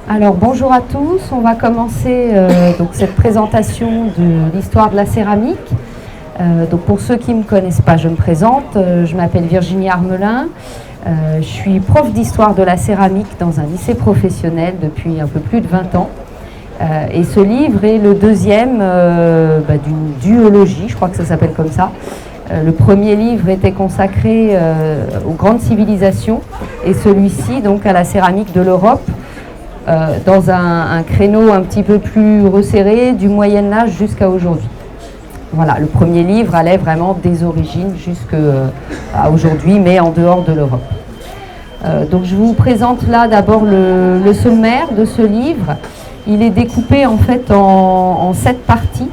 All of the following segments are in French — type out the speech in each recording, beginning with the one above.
Alors bonjour à tous, on va commencer donc cette présentation de l'histoire de la céramique. Donc pour ceux qui ne me connaissent pas, je me présente, je m'appelle Virginie Armelin, je suis prof d'histoire de la céramique dans un lycée professionnel depuis un peu plus de 20 ans. Et ce livre est le deuxième d'une duologie, je crois que ça s'appelle comme ça. Le premier livre était consacré aux grandes civilisations et celui-ci donc à la céramique de l'Europe. Dans un créneau un petit peu plus resserré du Moyen-Âge jusqu'à aujourd'hui. Voilà, le premier livre allait vraiment des origines jusqu'à aujourd'hui, mais en dehors de l'Europe. Donc je vous présente là d'abord le sommaire de ce livre. Il est découpé en fait en 7 parties,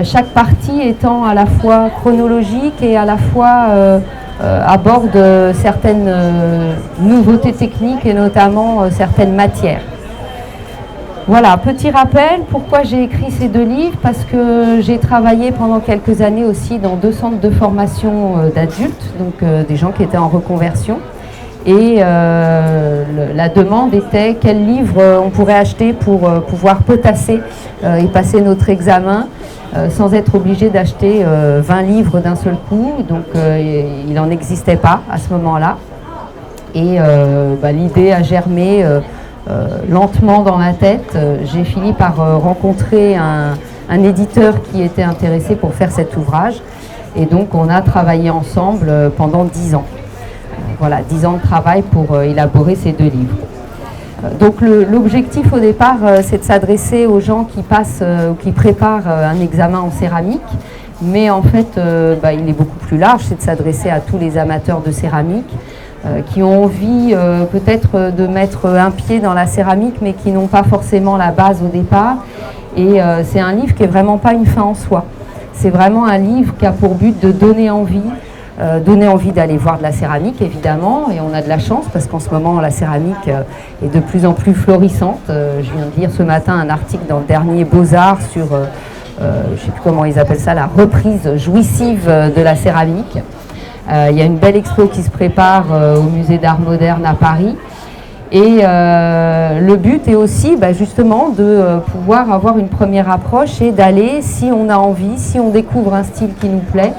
chaque partie étant à la fois chronologique et à la fois aborde certaines nouveautés techniques et notamment certaines matières. Voilà, petit rappel, pourquoi j'ai écrit ces 2 livres, parce que j'ai travaillé pendant quelques années aussi dans 2 centres de formation d'adultes, donc des gens qui étaient en reconversion. Et la demande était quel livre on pourrait acheter pour pouvoir potasser et passer notre examen sans être obligé d'acheter 20 livres d'un seul coup. Donc il n'en existait pas à ce moment-là. Et l'idée a germé lentement dans ma tête. J'ai fini par rencontrer un éditeur qui était intéressé pour faire cet ouvrage. Et donc on a travaillé ensemble pendant 10 ans. Voilà, 10 ans de travail pour élaborer ces 2 livres. Donc l'objectif au départ, c'est de s'adresser aux gens qui passent ou qui préparent un examen en céramique. Mais en fait, il est beaucoup plus large, c'est de s'adresser à tous les amateurs de céramique qui ont envie peut-être de mettre un pied dans la céramique, mais qui n'ont pas forcément la base au départ. Et c'est un livre qui n'est vraiment pas une fin en soi. C'est vraiment un livre qui a pour but de donner envie d'aller voir de la céramique, évidemment, et on a de la chance parce qu'en ce moment, la céramique est de plus en plus florissante. Je viens de lire ce matin un article dans le dernier Beaux-Arts sur, je ne sais plus comment ils appellent ça, la reprise jouissive de la céramique. Il y a une belle expo qui se prépare au musée d'art moderne à Paris. Et le but est aussi justement de pouvoir avoir une première approche et d'aller, si on a envie, si on découvre un style qui nous plaît,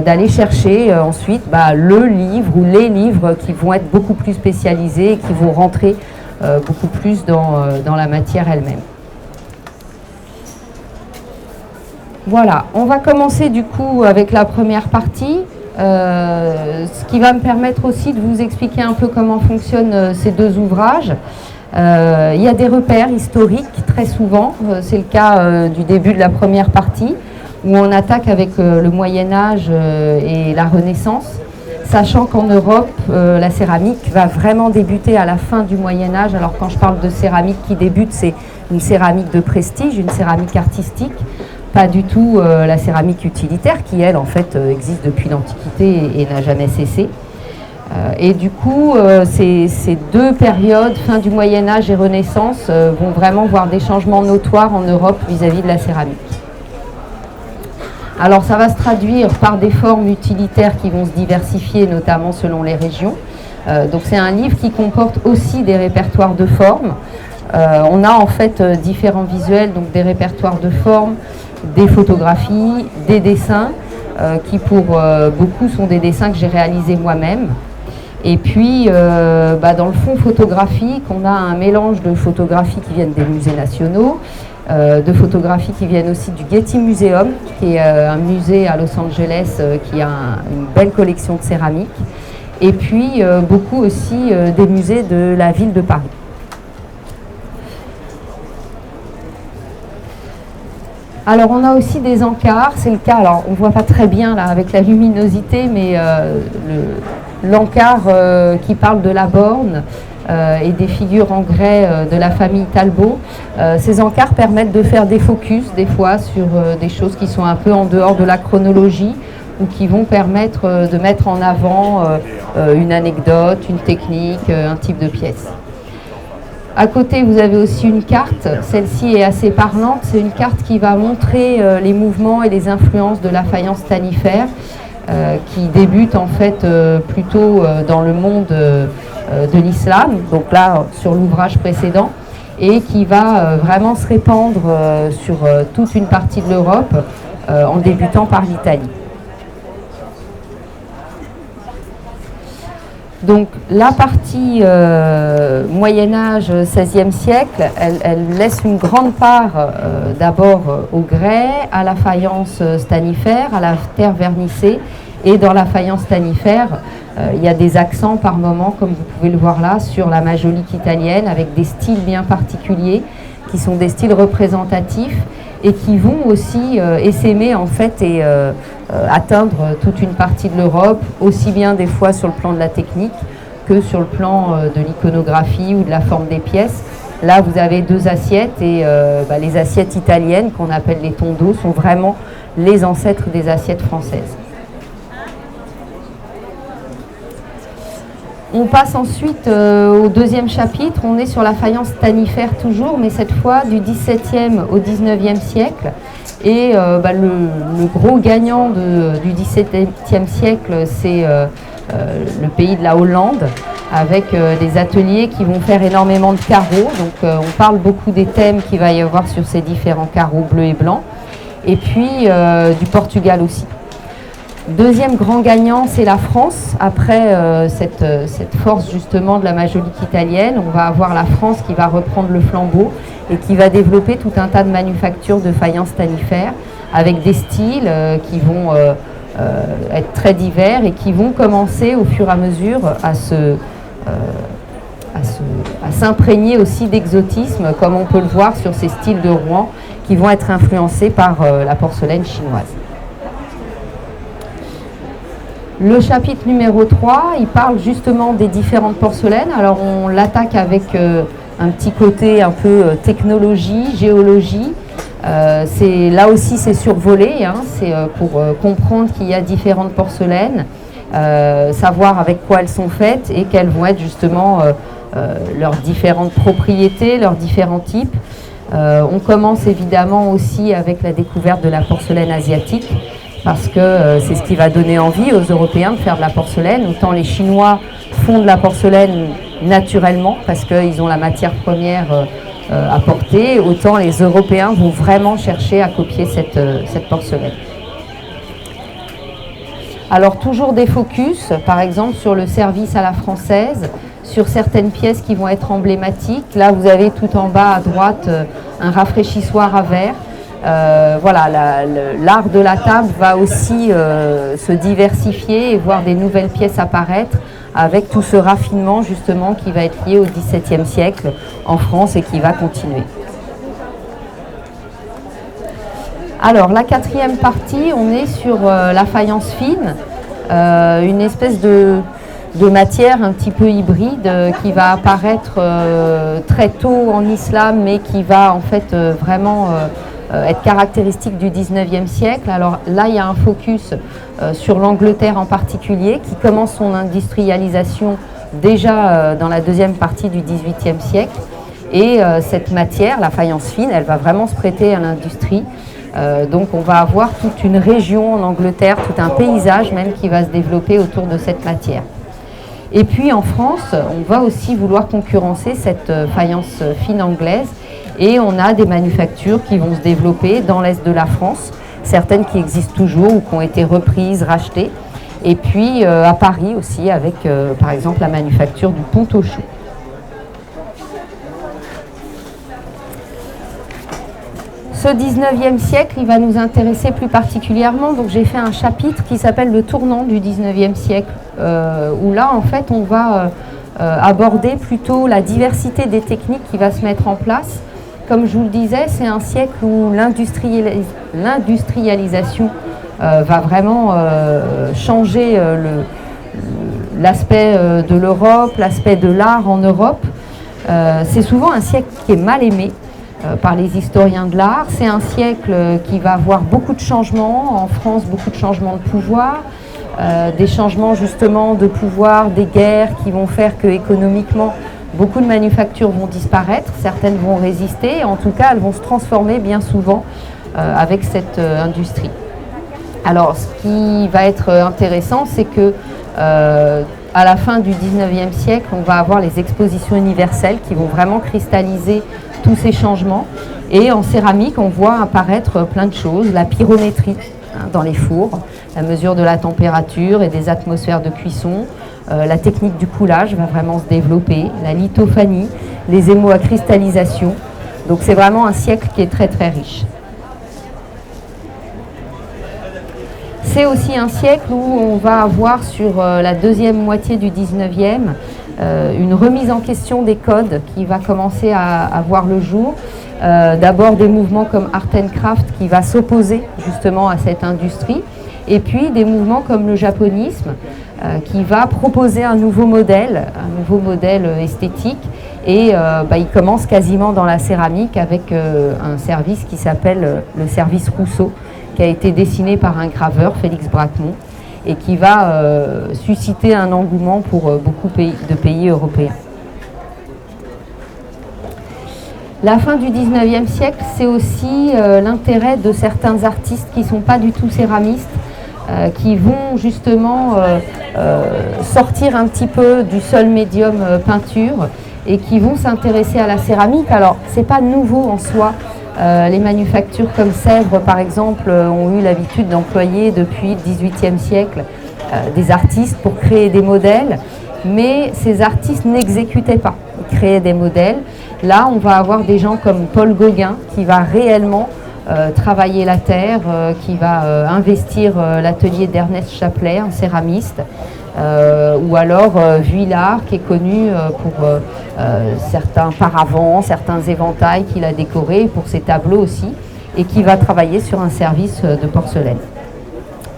d'aller chercher ensuite le livre ou les livres qui vont être beaucoup plus spécialisés et qui vont rentrer beaucoup plus dans la matière elle-même. Voilà, on va commencer du coup avec la première partie, ce qui va me permettre aussi de vous expliquer un peu comment fonctionnent ces 2 ouvrages. Il y a des repères historiques très souvent, c'est le cas du début de la première partie, où on attaque avec le Moyen-Âge et la Renaissance, sachant qu'en Europe, la céramique va vraiment débuter à la fin du Moyen-Âge. Alors quand je parle de céramique qui débute, c'est une céramique de prestige, une céramique artistique, pas du tout la céramique utilitaire qui, elle, en fait, existe depuis l'Antiquité et n'a jamais cessé. Et du coup, ces 2 périodes, fin du Moyen-Âge et Renaissance, vont vraiment voir des changements notoires en Europe vis-à-vis de la céramique. Alors ça va se traduire par des formes utilitaires qui vont se diversifier, notamment selon les régions. Donc c'est un livre qui comporte aussi des répertoires de formes. On a en fait différents visuels, donc des répertoires de formes, des photographies, des dessins, qui pour beaucoup sont des dessins que j'ai réalisés moi-même. Et puis dans le fond photographique, on a un mélange de photographies qui viennent des musées nationaux, de photographies qui viennent aussi du Getty Museum, qui est un musée à Los Angeles qui a une belle collection de céramique, et puis beaucoup aussi des musées de la ville de Paris. Alors on a aussi des encarts, c'est le cas, alors on ne voit pas très bien là avec la luminosité, mais l'encart qui parle de la borne, et des figures en grès de la famille Talbot. Ces encarts permettent de faire des focus des fois sur des choses qui sont un peu en dehors de la chronologie ou qui vont permettre de mettre en avant une anecdote, une technique, un type de pièce. À côté, vous avez aussi une carte. Celle-ci est assez parlante. C'est une carte qui va montrer les mouvements et les influences de la faïence tannifère qui débute en fait plutôt dans le monde de l'islam, donc là sur l'ouvrage précédent, et qui va vraiment se répandre sur toute une partie de l'Europe en débutant par l'Italie. Donc la partie Moyen-Âge, XVIe siècle, elle laisse une grande part d'abord au grès, à la faïence stanifère, à la terre vernissée, et dans la faïence stanifère, il y a des accents par moment, comme vous pouvez le voir là, sur la majolique italienne, avec des styles bien particuliers, qui sont des styles représentatifs, et qui vont aussi essaimer en fait et atteindre toute une partie de l'Europe, aussi bien des fois sur le plan de la technique que sur le plan de l'iconographie ou de la forme des pièces. Là, vous avez deux assiettes et les assiettes italiennes, qu'on appelle les tondeaux, sont vraiment les ancêtres des assiettes françaises. On passe ensuite au deuxième chapitre. On est sur la faïence stanifère toujours, mais cette fois du XVIIe au XIXe siècle. Et le gros gagnant du XVIIe siècle, c'est le pays de la Hollande, avec des ateliers qui vont faire énormément de carreaux. Donc on parle beaucoup des thèmes qu'il va y avoir sur ces différents carreaux bleus et blancs. Et puis du Portugal aussi. Deuxième grand gagnant, c'est la France. Après cette force justement de la majolique italienne, on va avoir la France qui va reprendre le flambeau et qui va développer tout un tas de manufactures de faïence stanifère avec des styles qui vont être très divers et qui vont commencer au fur et à mesure à s'imprégner aussi d'exotisme, comme on peut le voir sur ces styles de Rouen qui vont être influencés par la porcelaine chinoise. Le chapitre numéro 3, il parle justement des différentes porcelaines. Alors on l'attaque avec un petit côté un peu technologie, géologie. Là aussi c'est survolé, hein, c'est pour comprendre qu'il y a différentes porcelaines, savoir avec quoi elles sont faites et quelles vont être justement leurs différentes propriétés, leurs différents types. On commence évidemment aussi avec la découverte de la porcelaine asiatique, parce que c'est ce qui va donner envie aux Européens de faire de la porcelaine. Autant les Chinois font de la porcelaine naturellement, parce qu'ils ont la matière première apportée, autant les Européens vont vraiment chercher à copier cette porcelaine. Alors toujours des focus, par exemple sur le service à la française, sur certaines pièces qui vont être emblématiques. Là vous avez tout en bas à droite un rafraîchissoir à verre. Voilà, l'art de la table va aussi se diversifier et voir des nouvelles pièces apparaître avec tout ce raffinement justement qui va être lié au XVIIe siècle en France et qui va continuer. Alors la quatrième partie, on est sur la faïence fine, une espèce de matière un petit peu hybride qui va apparaître très tôt en islam, mais qui va en fait vraiment être caractéristique du 19e siècle. Alors là, il y a un focus sur l'Angleterre en particulier, qui commence son industrialisation déjà dans la deuxième partie du 18e siècle. Et cette matière, la faïence fine, elle va vraiment se prêter à l'industrie. Donc on va avoir toute une région en Angleterre, tout un paysage même qui va se développer autour de cette matière. Et puis en France, on va aussi vouloir concurrencer cette faïence fine anglaise. Et on a des manufactures qui vont se développer dans l'est de la France, certaines qui existent toujours ou qui ont été reprises, rachetées. Et puis à Paris aussi avec par exemple la manufacture du Pont-aux-Choux. Ce 19e siècle, il va nous intéresser plus particulièrement. Donc j'ai fait un chapitre qui s'appelle le tournant du 19e siècle, où là en fait on va aborder plutôt la diversité des techniques qui va se mettre en place. Comme je vous le disais, c'est un siècle où l'industrialisation va vraiment changer l'aspect de l'Europe, l'aspect de l'art en Europe. C'est souvent un siècle qui est mal aimé par les historiens de l'art. C'est un siècle qui va avoir beaucoup de changements. En France, beaucoup de changements de pouvoir, des changements justement de pouvoir, des guerres qui vont faire que économiquement, beaucoup de manufactures vont disparaître, certaines vont résister, en tout cas elles vont se transformer bien souvent avec cette industrie. Alors ce qui va être intéressant, c'est que à la fin du 19e siècle, on va avoir les expositions universelles qui vont vraiment cristalliser tous ces changements. Et en céramique, on voit apparaître plein de choses, la pyrométrie dans les fours, la mesure de la température et des atmosphères de cuisson, la technique du coulage va vraiment se développer, la lithophanie, les émaux à cristallisation. Donc c'est vraiment un siècle qui est très très riche. C'est aussi un siècle où on va avoir sur la deuxième moitié du 19e une remise en question des codes qui va commencer à voir le jour. D'abord des mouvements comme Art and Craft qui va s'opposer justement à cette industrie, et puis des mouvements comme le japonisme qui va proposer un nouveau modèle esthétique, et il commence quasiment dans la céramique avec un service qui s'appelle le service Rousseau, qui a été dessiné par un graveur, Félix Bracmont, et qui va susciter un engouement pour beaucoup de pays européens. La fin du 19e siècle, c'est aussi l'intérêt de certains artistes qui ne sont pas du tout céramistes, qui vont justement sortir un petit peu du seul médium peinture et qui vont s'intéresser à la céramique. Alors, ce n'est pas nouveau en soi. Les manufactures comme Sèvres, par exemple, ont eu l'habitude d'employer depuis le XVIIIe siècle des artistes pour créer des modèles, mais ces artistes n'exécutaient pas, ils créaient des modèles. Là, on va avoir des gens comme Paul Gauguin qui va réellement travailler la terre, qui va investir l'atelier d'Ernest Chaplet, un céramiste, ou alors Vuillard qui est connu pour certains paravents, certains éventails qu'il a décorés, pour ses tableaux aussi, et qui va travailler sur un service de porcelaine.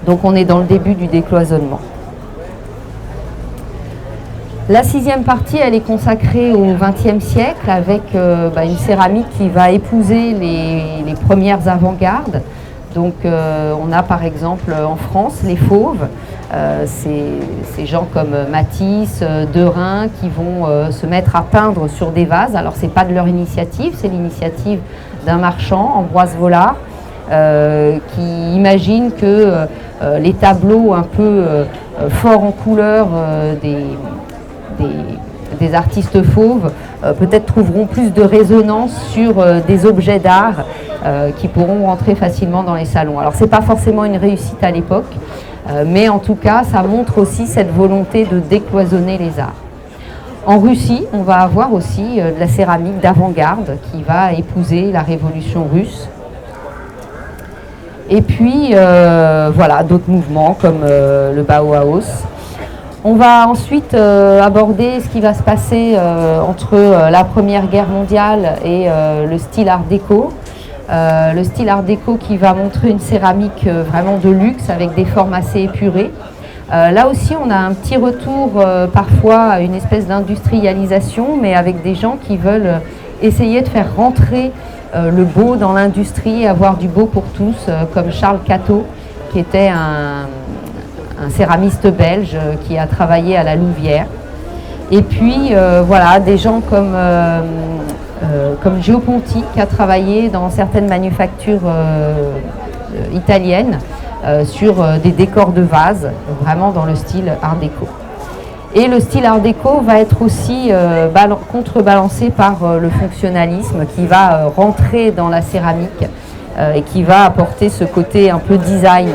Donc on est dans le début du décloisonnement. La sixième partie, elle est consacrée au XXe siècle avec une céramique qui va épouser les premières avant-gardes. Donc on a par exemple en France les Fauves, ces gens comme Matisse, Derain qui vont se mettre à peindre sur des vases. Alors c'est pas de leur initiative, c'est l'initiative d'un marchand, Ambroise Vollard, qui imagine que les tableaux un peu forts en couleur des artistes fauves peut-être trouveront plus de résonance sur des objets d'art qui pourront rentrer facilement dans les salons. Alors c'est pas forcément une réussite à l'époque, mais en tout cas ça montre aussi cette volonté de décloisonner les arts. En Russie, on va avoir aussi de la céramique d'avant-garde qui va épouser la révolution russe. Et puis voilà, d'autres mouvements comme le Bauhaus. On va ensuite aborder ce qui va se passer entre la Première Guerre mondiale et le style art déco. Le style art déco qui va montrer une céramique vraiment de luxe avec des formes assez épurées. Là aussi, on a un petit retour parfois à une espèce d'industrialisation, mais avec des gens qui veulent essayer de faire rentrer le beau dans l'industrie, avoir du beau pour tous, comme Charles Cateau, qui était un céramiste belge qui a travaillé à la Louvière. Et puis voilà, des gens comme Gio Ponti qui a travaillé dans certaines manufactures italiennes sur des décors de vases, vraiment dans le style art déco. Et le style art déco va être aussi contrebalancé par le fonctionnalisme qui va rentrer dans la céramique et qui va apporter ce côté un peu design.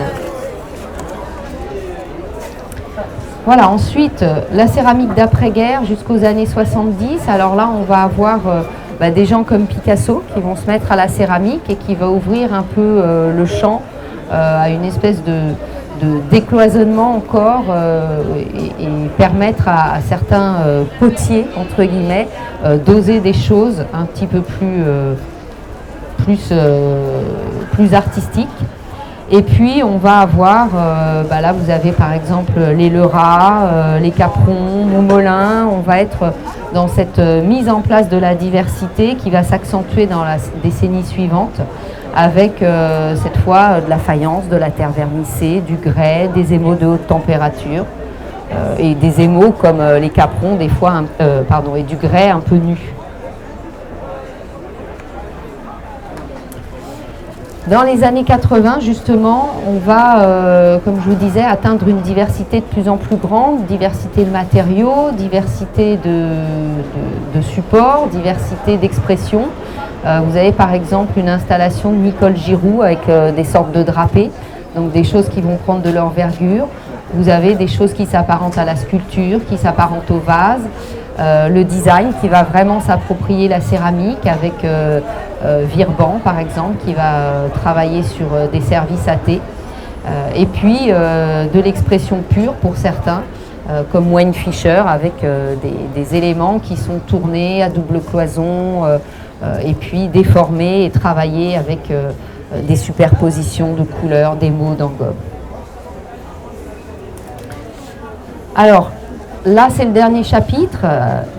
Voilà, ensuite, la céramique d'après-guerre jusqu'aux années 70. Alors là, on va avoir des gens comme Picasso qui vont se mettre à la céramique et qui va ouvrir un peu le champ à une espèce de décloisonnement encore et permettre à certains potiers, entre guillemets, d'oser des choses un petit peu plus artistiques. Et puis on va avoir, là vous avez par exemple les Lerat, les Caprons, Montmolin. On va être dans cette mise en place de la diversité qui va s'accentuer dans la décennie suivante avec cette fois de la faïence, de la terre vernissée, du grès, des émaux de haute température et des émaux comme les Caprons des fois, et du grès un peu nu. Dans les années 80, justement, on va, comme je vous disais, atteindre une diversité de plus en plus grande, diversité de matériaux, diversité de supports, diversité d'expressions. Vous avez par exemple une installation de Nicole Giroux avec des sortes de drapés, donc des choses qui vont prendre de l'envergure. Vous avez des choses qui s'apparentent à la sculpture, qui s'apparentent au vase. Le design qui va vraiment s'approprier la céramique avec Virban par exemple qui va travailler sur des services à thé. Et puis de l'expression pure pour certains, comme Wayne Fisher avec des éléments qui sont tournés à double cloison et puis déformés et travaillés avec des superpositions de couleurs, des mots d'engobe. Alors, là, c'est le dernier chapitre.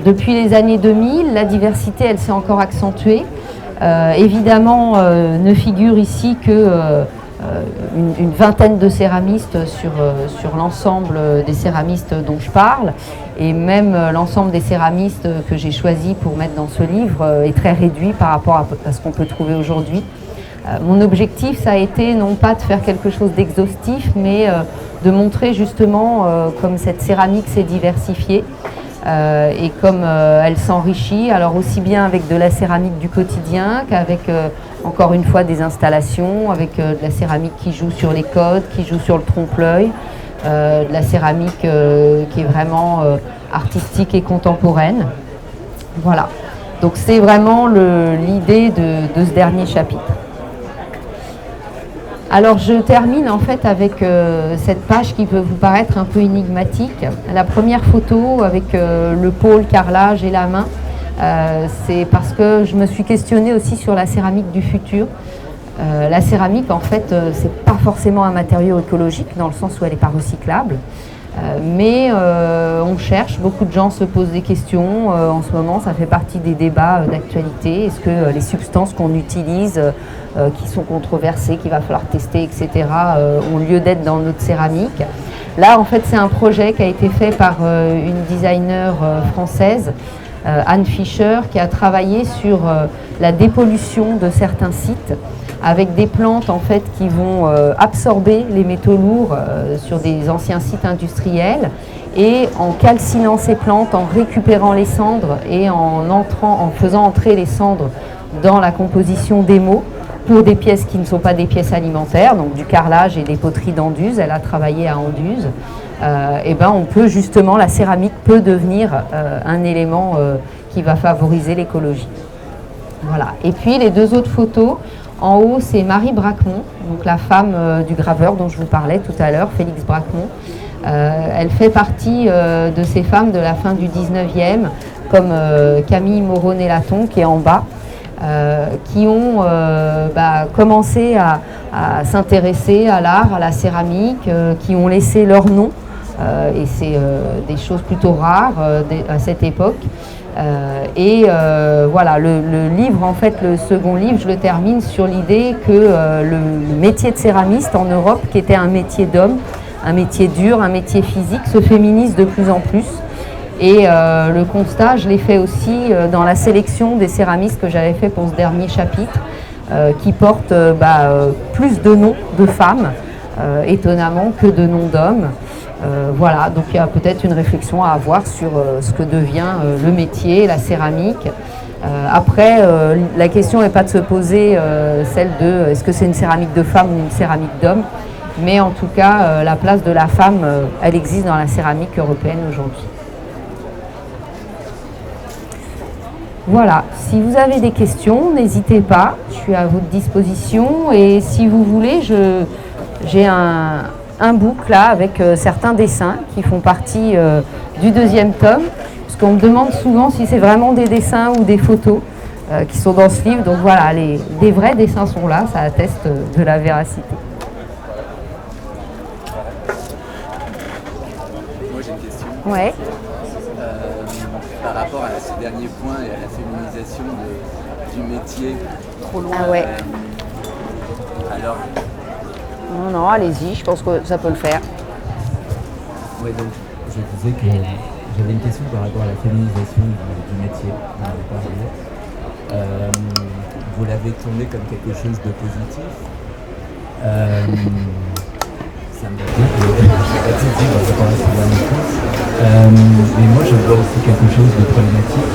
Depuis les années 2000, la diversité, elle s'est encore accentuée. Évidemment, ne figure ici que une vingtaine de céramistes sur l'ensemble des céramistes dont je parle. Et même l'ensemble des céramistes que j'ai choisis pour mettre dans ce livre est très réduit par rapport à ce qu'on peut trouver aujourd'hui. Mon objectif, ça a été non pas de faire quelque chose d'exhaustif, mais de montrer justement comme cette céramique s'est diversifiée et comme elle s'enrichit, alors aussi bien avec de la céramique du quotidien qu'avec encore une fois des installations, avec de la céramique qui joue sur les codes, qui joue sur le trompe-l'œil, de la céramique qui est vraiment artistique et contemporaine. Voilà, donc c'est vraiment l'idée de ce dernier chapitre. Alors je termine en fait avec cette page qui peut vous paraître un peu énigmatique. La première photo avec le pôle, carrelage et la main, c'est parce que je me suis questionnée aussi sur la céramique du futur. La céramique en fait c'est pas forcément un matériau écologique dans le sens où elle n'est pas recyclable. Mais on cherche, beaucoup de gens se posent des questions. En ce moment, ça fait partie des débats d'actualité. Est-ce que les substances qu'on utilise, qui sont controversées, qu'il va falloir tester, etc., ont lieu d'être dans notre céramique? Là, en fait, c'est un projet qui a été fait par une designer française, Anne Fischer, qui a travaillé sur la dépollution de certains sites, avec des plantes en fait qui vont absorber les métaux lourds sur des anciens sites industriels, et en calcinant ces plantes, en récupérant les cendres et en faisant entrer les cendres dans la composition d'émaux pour des pièces qui ne sont pas des pièces alimentaires, donc du carrelage et des poteries d'Anduze. Elle a travaillé à Anduze. Et ben on peut justement, la céramique peut devenir un élément qui va favoriser l'écologie. Voilà. Et puis les deux autres photos. En haut, c'est Marie Bracmont, donc la femme du graveur dont je vous parlais tout à l'heure, Félix Bracmont. Elle fait partie de ces femmes de la fin du 19e, comme Camille Moreau-Nélaton, qui est en bas, qui ont commencé à s'intéresser à l'art, à la céramique, qui ont laissé leur nom, et c'est des choses plutôt rares à cette époque. Voilà, le livre, en fait, le second livre, je le termine sur l'idée que le métier de céramiste en Europe, qui était un métier d'homme, un métier dur, un métier physique, se féminise de plus en plus. Et le constat, je l'ai fait aussi dans la sélection des céramistes que j'avais fait pour ce dernier chapitre, qui porte plus de noms de femmes, étonnamment, que de noms d'hommes. Voilà, donc il y a peut-être une réflexion à avoir sur ce que devient le métier, la céramique. Après, la question n'est pas de se poser celle de est-ce que c'est une céramique de femme ou une céramique d'homme, mais en tout cas, la place de la femme, elle existe dans la céramique européenne aujourd'hui. Voilà, si vous avez des questions, n'hésitez pas, je suis à votre disposition, et si vous voulez, j'ai un book là avec certains dessins qui font partie du deuxième tome, parce qu'on me demande souvent si c'est vraiment des dessins ou des photos qui sont dans ce livre. Donc voilà, des vrais dessins sont là, ça atteste de la véracité. Moi j'ai une question. Ouais. Par rapport à ce dernier point et à la féminisation du métier. Trop loin. Ah ouais. Alors. Non, allez-y, je pense que ça peut le faire. Oui, donc je disais que j'avais une question par rapport à la féminisation du métier. Vous l'avez tourné comme quelque chose de positif. Ça me dit que mais moi je vois aussi quelque chose de problématique.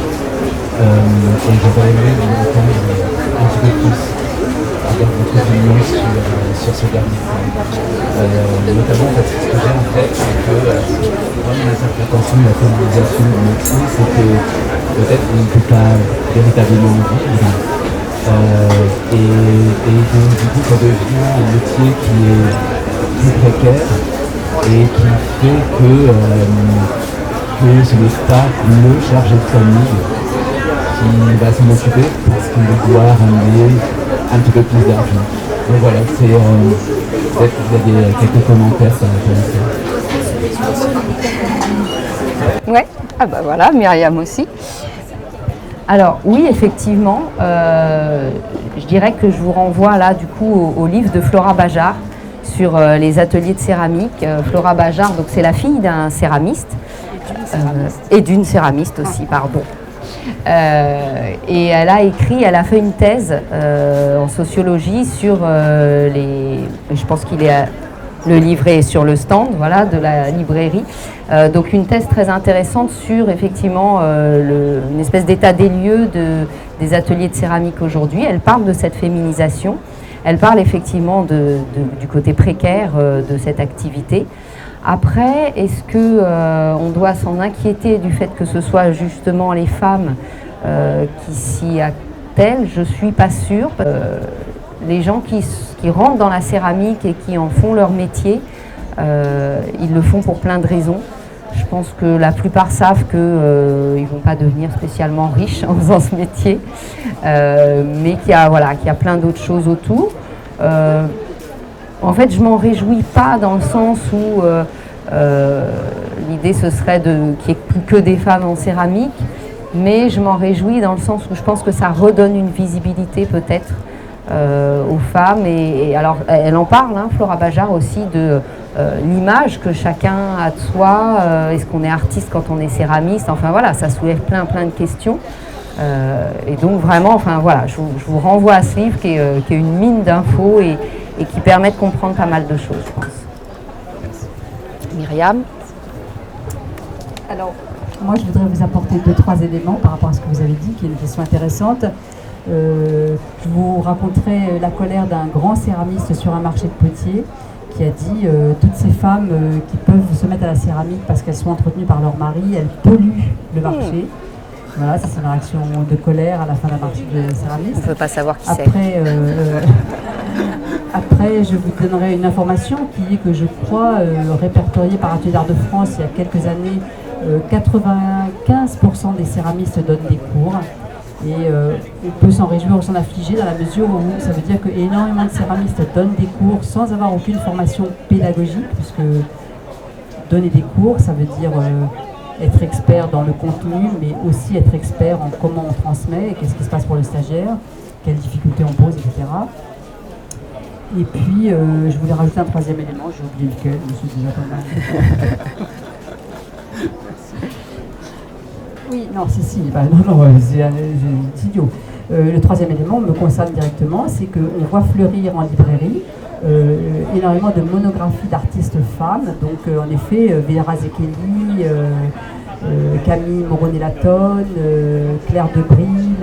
Et j'aurais aimé entendre un petit peu plus, avec votre opinion sur ce dernier point. Notamment parce que ce que j'ai en tête, c'est que dans mon interprétation de la féminisation du métier, c'est que peut-être on ne peut pas véritablement vivre. Et donc du coup ça devient un métier qui est plus précaire et qui fait que ce n'est pas le chargé de famille qui va s'en occuper parce qu'il doit ramener un petit peu plus d'argent. Donc voilà, c'est peut-être que vous avez quelques commentaires par rapport à ça. Ouais, ah bah voilà, Myriam aussi. Alors oui, effectivement, je dirais que je vous renvoie là du coup au livre de Flora Bajard sur les ateliers de céramique. Flora Bajard, donc c'est la fille d'un céramiste et d'une céramiste aussi, pardon. Et elle a fait une thèse en sociologie sur je pense qu'il est le livret est sur le stand, voilà, de la librairie. Donc une thèse très intéressante sur effectivement une espèce d'état des lieux des ateliers de céramique aujourd'hui. Elle parle de cette féminisation. Elle parle effectivement du côté précaire de cette activité. Après, est-ce qu'on doit s'en inquiéter du fait que ce soit justement les femmes qui s'y attellent? Je ne suis pas sûre. Les gens qui rentrent dans la céramike et qui en font leur métier, ils le font pour plein de raisons. Je pense que la plupart savent qu'ils ne vont pas devenir spécialement riches en faisant ce métier, mais qu'il y a plein d'autres choses autour. En fait, je ne m'en réjouis pas dans le sens où l'idée ce serait qu'il n'y ait plus que des femmes en céramique, mais je m'en réjouis dans le sens où je pense que ça redonne une visibilité peut-être aux femmes. Et alors, elle en parle, hein, Flora Bajard aussi, de l'image que chacun a de soi. Est-ce qu'on est artiste quand on est céramiste? Enfin voilà, ça soulève plein de questions. Et donc vraiment, enfin voilà, je vous renvoie à ce livre qui est une mine d'infos et qui permet de comprendre pas mal de choses, je pense. Myriam? Alors, moi, je voudrais vous apporter 2-3 éléments par rapport à ce que vous avez dit, qui est une question intéressante. Je vous raconterai la colère d'un grand céramiste sur un marché de Poitiers qui a dit toutes ces femmes qui peuvent se mettre à la céramique parce qu'elles sont entretenues par leur mari, elles polluent le marché. Voilà, ça c'est une réaction de colère à la fin d'un marché de céramistes. On ne peut pas savoir qui c'est. Après, je vous donnerai une information qui est que je crois répertoriée par Atelier d'Art de France il y a quelques années, 95% des céramistes donnent des cours. Et on peut s'en réjouir ou s'en affliger dans la mesure où ça veut dire qu'énormément de céramistes donnent des cours sans avoir aucune formation pédagogique, puisque donner des cours, ça veut dire être expert dans le contenu, mais aussi être expert en comment on transmet, et qu'est-ce qui se passe pour le stagiaire, quelles difficultés on pose, etc. Et puis, je voulais rajouter un troisième élément, j'ai oublié lequel, je me suis déjà pas mal. Oui, non, si, bah, non, c'est idiot. Le troisième élément me concerne directement, c'est qu'on voit fleurir en librairie énormément de monographies d'artistes femmes. Donc, en effet, Vera Zekeli, Camille Moroney-Latone, Claire Debril,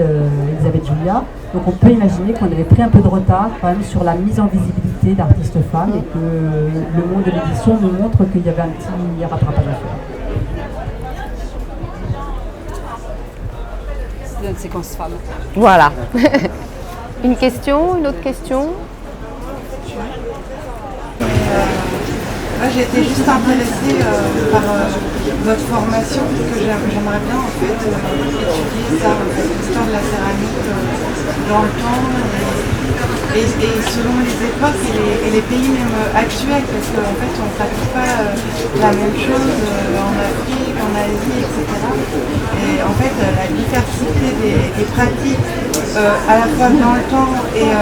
Elisabeth Julia. Donc, on peut imaginer qu'on avait pris un peu de retard quand même sur la mise en visibilité d'artistes femmes et que le monde de l'édition nous montre qu'il y avait un petit rattrapage à faire. Une séquence femme. Voilà. Une question, une autre question? Moi j'ai été juste intéressée par votre formation, que j'aimerais bien en fait étudier ça, l'histoire de la céramique dans le temps et selon les époques et les pays même actuels, parce qu'en fait on ne pratique pas la même chose en Afrique, en Asie, etc. Et en fait la diversité des pratiques à la fois dans le temps et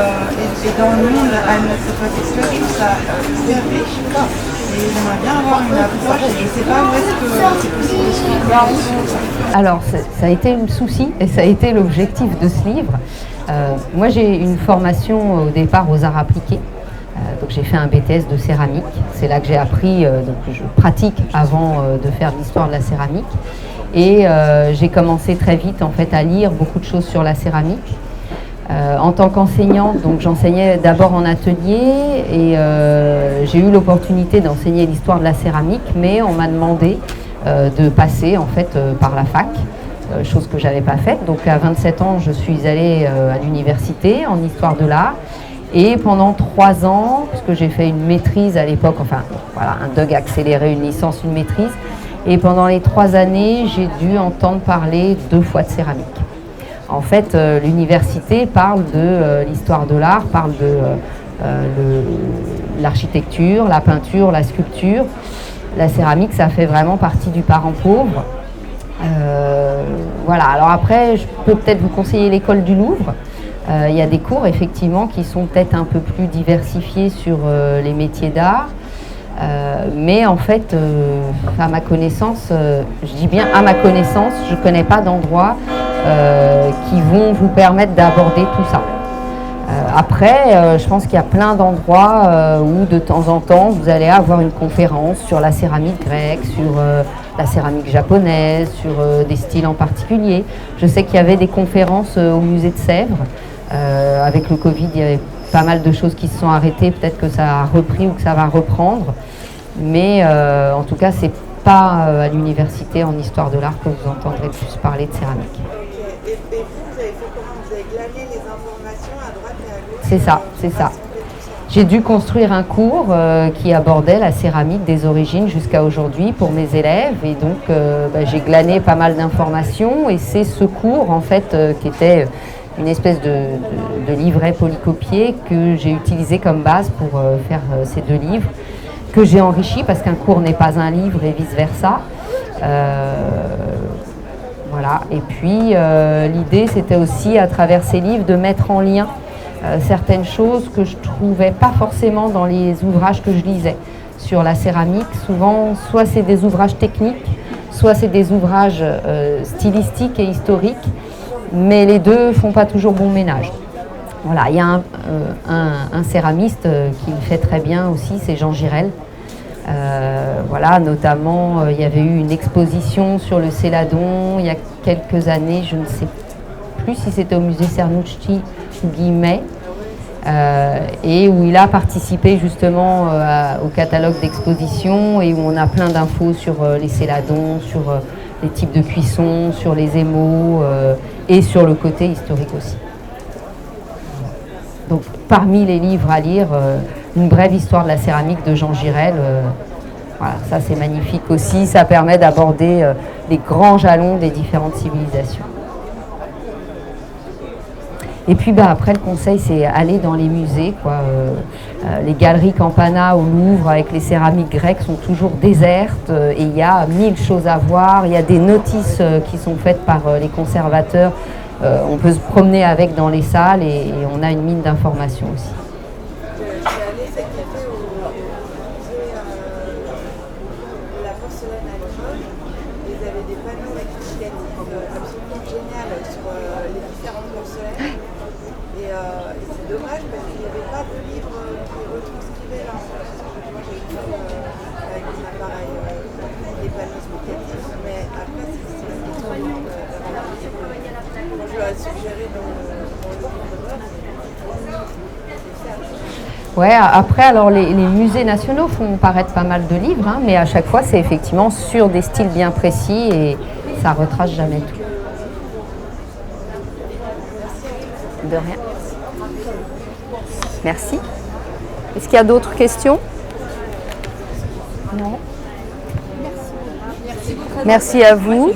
dans le monde à notre époque actuelle, je trouve ça super riche. Et j'aimerais bien avoir une approche, je ne sais pas où est-ce que c'est possible de suivre. Alors, ça a été le souci et ça a été l'objectif de ce livre. Moi, j'ai une formation au départ aux arts appliqués. Donc, j'ai fait un BTS de céramique. C'est là que j'ai appris, donc je pratique avant de faire l'histoire de la céramique. Et j'ai commencé très vite en fait à lire beaucoup de choses sur la céramique. En tant qu'enseignante, donc j'enseignais d'abord en atelier et j'ai eu l'opportunité d'enseigner l'histoire de la céramique, mais on m'a demandé de passer en fait par la fac, chose que j'avais pas faite. Donc à 27 ans, je suis allée à l'université en histoire de l'art et pendant 3 ans, puisque j'ai fait une maîtrise à l'époque, enfin voilà, un DUG accéléré, une licence, une maîtrise, et pendant les 3 années, j'ai dû entendre parler 2 fois de céramique. En fait, l'université parle de l'histoire de l'art, parle de l'architecture, la peinture, la sculpture. La céramique, ça fait vraiment partie du parent pauvre. Voilà, alors après, je peux peut-être vous conseiller l'école du Louvre. Il y a des cours, effectivement, qui sont peut-être un peu plus diversifiés sur les métiers d'art. Mais en fait, à ma connaissance, je dis bien à ma connaissance, je ne connais pas d'endroit qui vont vous permettre d'aborder tout ça. Après, je pense qu'il y a plein d'endroits où de temps en temps, vous allez avoir une conférence sur la céramique grecque, sur la céramique japonaise, sur des styles en particulier. Je sais qu'il y avait des conférences au musée de Sèvres. Avec le Covid, il y avait pas mal de choses qui se sont arrêtées. Peut-être que ça a repris ou que ça va reprendre. Mais en tout cas, c'est pas à l'université en histoire de l'art que vous entendrez plus parler de céramique. Et vous avez fait comment? Vous avez glané les informations à droite et à gauche? C'est ça, c'est ça. J'ai dû construire un cours qui abordait la céramique des origines jusqu'à aujourd'hui pour mes élèves. Et donc, j'ai glané pas mal d'informations. Et c'est ce cours, en fait, qui était une espèce de livret polycopié que j'ai utilisé comme base pour faire ces 2 livres, que j'ai enrichi parce qu'un cours n'est pas un livre et vice-versa. Voilà. Et puis, l'idée, c'était aussi, à travers ces livres, de mettre en lien certaines choses que je ne trouvais pas forcément dans les ouvrages que je lisais. Sur la céramique, souvent, soit c'est des ouvrages techniques, soit c'est des ouvrages stylistiques et historiques, mais les deux ne font pas toujours bon ménage. Voilà, il y a un céramiste qui le fait très bien aussi, c'est Jean Girel. Voilà, notamment, il y avait eu une exposition sur le céladon il y a quelques années, je ne sais plus si c'était au musée Cernouchi ou Guimet, et où il a participé justement au catalogue d'exposition et où on a plein d'infos sur les céladons, sur les types de cuisson, sur les émaux et sur le côté historique aussi. Donc parmi les livres à lire, une brève histoire de la céramique de Jean Girel, voilà, ça c'est magnifique aussi, ça permet d'aborder les grands jalons des différentes civilisations. Et puis après, le conseil, c'est aller dans les musées, quoi. Les galeries Campana au Louvre avec les céramiques grecques sont toujours désertes et il y a 1000 choses à voir. Il y a des notices qui sont faites par les conservateurs. On peut se promener avec dans les salles et on a une mine d'informations aussi. La porcelaine à Limoges, ils avaient des panneaux explicatifs absolument géniaux sur les différentes porcelaines. Et c'est dommage parce qu'il n'y avait pas de livre qui retranscrivait là. Moi j'ai écrit avec un appareil des panneaux explicatifs, mais après c'est une question d'avoir un livre. Moi je l'ai suggéré dans le livre de mode. Ouais, après, alors les musées nationaux font paraître pas mal de livres, hein, mais à chaque fois, c'est effectivement sur des styles bien précis et ça retrace jamais tout. De rien. Merci. Est-ce qu'il y a d'autres questions? Non. Merci à vous.